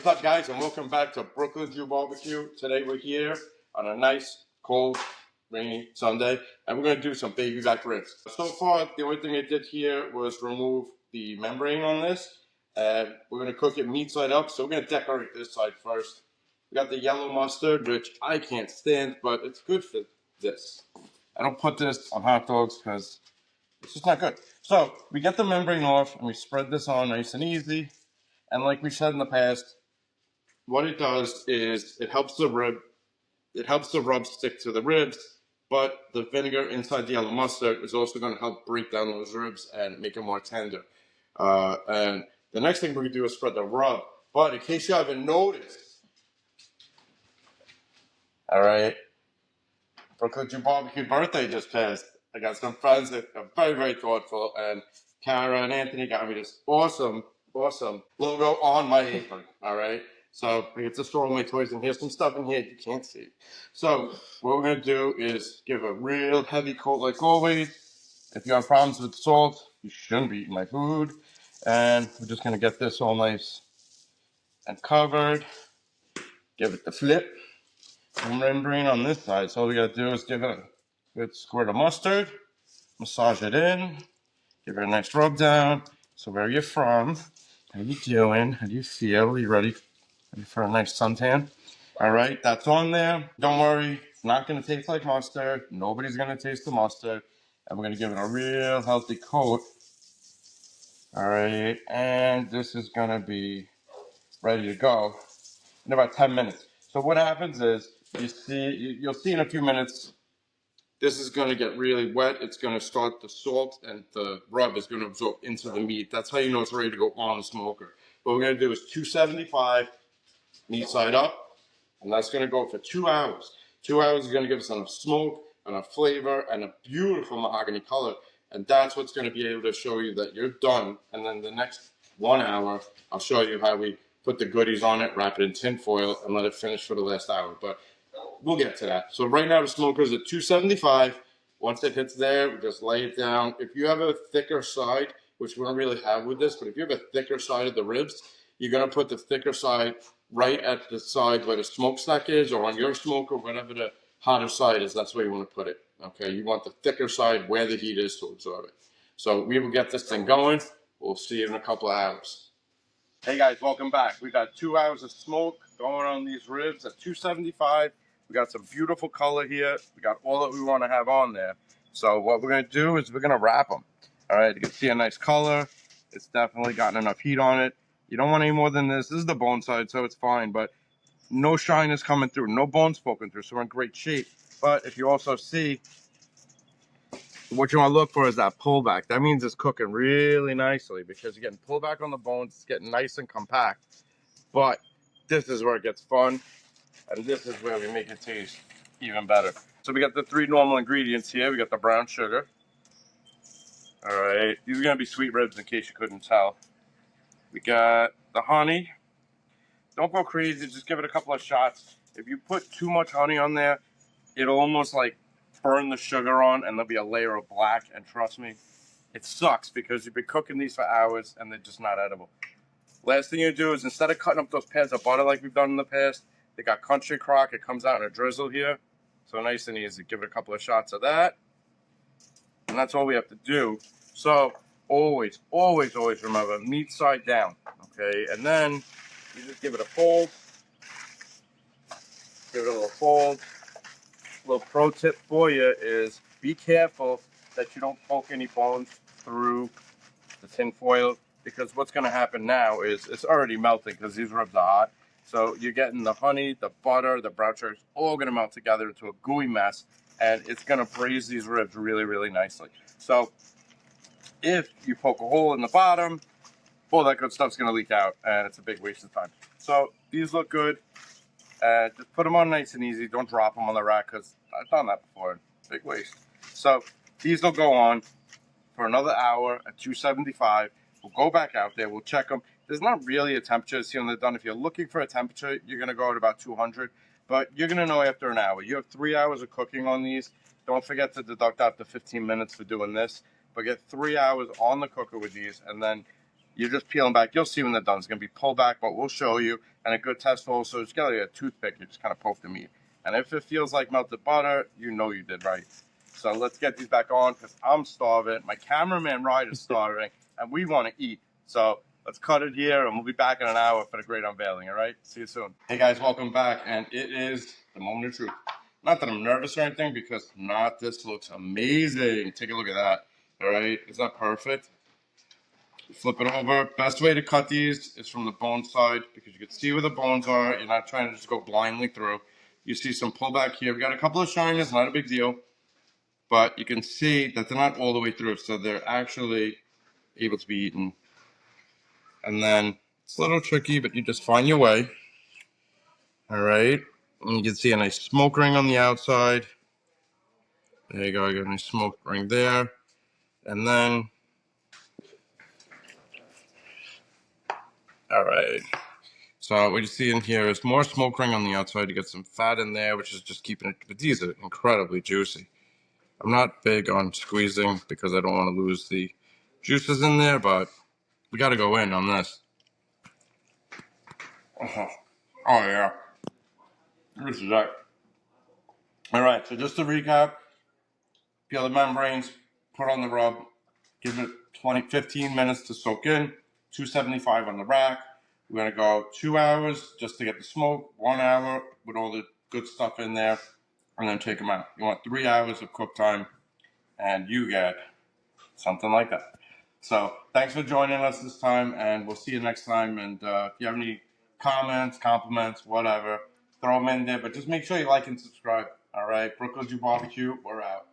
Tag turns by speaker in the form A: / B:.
A: what's up guys, and welcome back to Brooklyn Jew Barbecue. Today we're here on a nice, cold, rainy Sunday, and we're going to do some baby back ribs. So far, the only thing I did here was remove the membrane on this, and we're going to cook it meat side up, so we're going to decorate this side first. We got the yellow mustard, which I can't stand, but it's good for this. I don't put this on hot dogs because it's just not good. So, we get the membrane off, and we spread this on nice and easy. And like we said in the past, what it does is it helps the rub stick to the ribs, but the vinegar inside the yellow mustard is also going to help break down those ribs and make them more tender. And the next thing we're going to do is spread the rub. But in case you haven't noticed, all right, Brooklyn Jew Barbecue birthday just passed. I got some friends that are very, very thoughtful, and Kara and Anthony got me this awesome logo on my apron, all right? So I get to store all my toys, and here's some stuff in here you can't see. So what we're going to do is give a real heavy coat like always. If you have problems with salt, you shouldn't be eating my food. And we're just going to get this all nice and covered. Give it the flip. Membrane on this side. So all we got to do is give it a good squirt of mustard. Massage it in. Give it a nice rub down. So where you're from, how you doing? How do you feel? Are you ready for a nice suntan? All right, that's on there. Don't worry, it's not going to taste like mustard. Nobody's going to taste the mustard. And we're going to give it a real healthy coat. All right, and this is going to be ready to go in about 10 minutes. So what happens is, you'll see in a few minutes, this is going to get really wet. It's going to start the salt, and the rub is going to absorb into the meat. That's how you know it's ready to go on the smoker. What we're going to do is 275 meat side up, and that's going to go for 2 hours. 2 hours is going to give us enough smoke, enough flavor, and a beautiful mahogany color. And that's what's going to be able to show you that you're done. And then the next 1 hour, I'll show you how we put the goodies on it, wrap it in tin foil, and let it finish for the last hour. But we'll get to that. So right now the smoker's at 275. Once it hits there, we just lay it down. If you have a thicker side, which we don't really have with this, but if you have a thicker side of the ribs, you're going to put the thicker side right at the side where the smokestack is, or on your smoker, whatever the hotter side is, that's where you want to put it. Okay, you want the thicker side where the heat is to absorb it. So we will get this thing going. We'll see you in a couple of hours. Hey guys, welcome back. We got 2 hours of smoke going on these ribs at 275. We got some beautiful color here. We got all that we want to have on there. So what we're going to do is we're going to wrap them. All right, you can see a nice color. It's definitely gotten enough heat on it. You don't want any more than this. This is the bone side, so it's fine, but no shine is coming through. No bones poking through, so we're in great shape. But if you also see, what you want to look for is that pullback. That means it's cooking really nicely because you're getting pullback on the bones. It's getting nice and compact. But this is where it gets fun, and this is where we make it taste even better. So we got the 3 normal ingredients here. We got the brown sugar. All right, these are going to be sweet ribs in case you couldn't tell. We got the honey. Don't go crazy, just give it a couple of shots. If you put too much honey on there, it'll almost like burn the sugar on, and there'll be a layer of black, and trust me, it sucks because you've been cooking these for hours and they're just not edible. Last thing you do is, instead of cutting up those pads of butter like we've done in the past, they got Country Crock. It comes out in a drizzle here. So nice and easy. Give it a couple of shots of that. And that's all we have to do. So always remember, meat side down. Okay, and then you just give it a fold. Give it a little fold. Little pro tip for you is be careful that you don't poke any bones through the tin foil, because what's going to happen now is it's already melting because these ribs are hot. So you're getting the honey, the butter, the brown sugar, all going to melt together into a gooey mess, and it's going to braise these ribs really nicely. So if you poke a hole in the bottom, all that good stuff's going to leak out, and it's a big waste of time. So these look good. Just put them on nice and easy. Don't drop them on the rack, because I've done that before. Big waste. So these will go on for another hour at 275. We'll go back out there. We'll check them. There's not really a temperature to see when they're done. If you're looking for a temperature, you're going to go at about 200. But you're going to know after an hour. You have 3 hours of cooking on these. Don't forget to deduct out the 15 minutes for doing this. But get 3 hours on the cooker with these, and then you're just peeling back. You'll see when they're done. It's going to be pulled back, but we'll show you. And a good test also is get like a toothpick. You just kind of poke the meat. And if it feels like melted butter, you know you did right. So let's get these back on because I'm starving. My cameraman Ryder's starving, and we want to eat. So let's cut it here, and we'll be back in an hour for the great unveiling, all right? See you soon. Hey, guys, welcome back, and it is the moment of truth. Not that I'm nervous or anything, because this looks amazing. Take a look at that, all right? Is that perfect? Flip it over. Best way to cut these is from the bone side because you can see where the bones are. You're not trying to just go blindly through. You see some pullback here. We got a couple of shiners, not a big deal. But you can see that they're not all the way through, so they're actually able to be eaten. And then it's a little tricky, but you just find your way. All right. And you can see a nice smoke ring on the outside. There you go. I got a nice smoke ring there. And then, all right. So what you see in here is more smoke ring on the outside. You get some fat in there, which is just keeping it. But these are incredibly juicy. I'm not big on squeezing because I don't want to lose the juices in there, but we got to go in on this. Oh yeah. This is that. All right, so just to recap, peel the membranes, put on the rub, give it 15 minutes to soak in, 275 on the rack. We're gonna go 2 hours just to get the smoke, 1 hour with all the good stuff in there, and then take them out. You want 3 hours of cook time, and you get something like that. So thanks for joining us this time, and we'll see you next time. And if you have any comments, compliments, whatever, throw them in there. But just make sure you like and subscribe. All right, Brooklyn Jew Barbecue, we're out.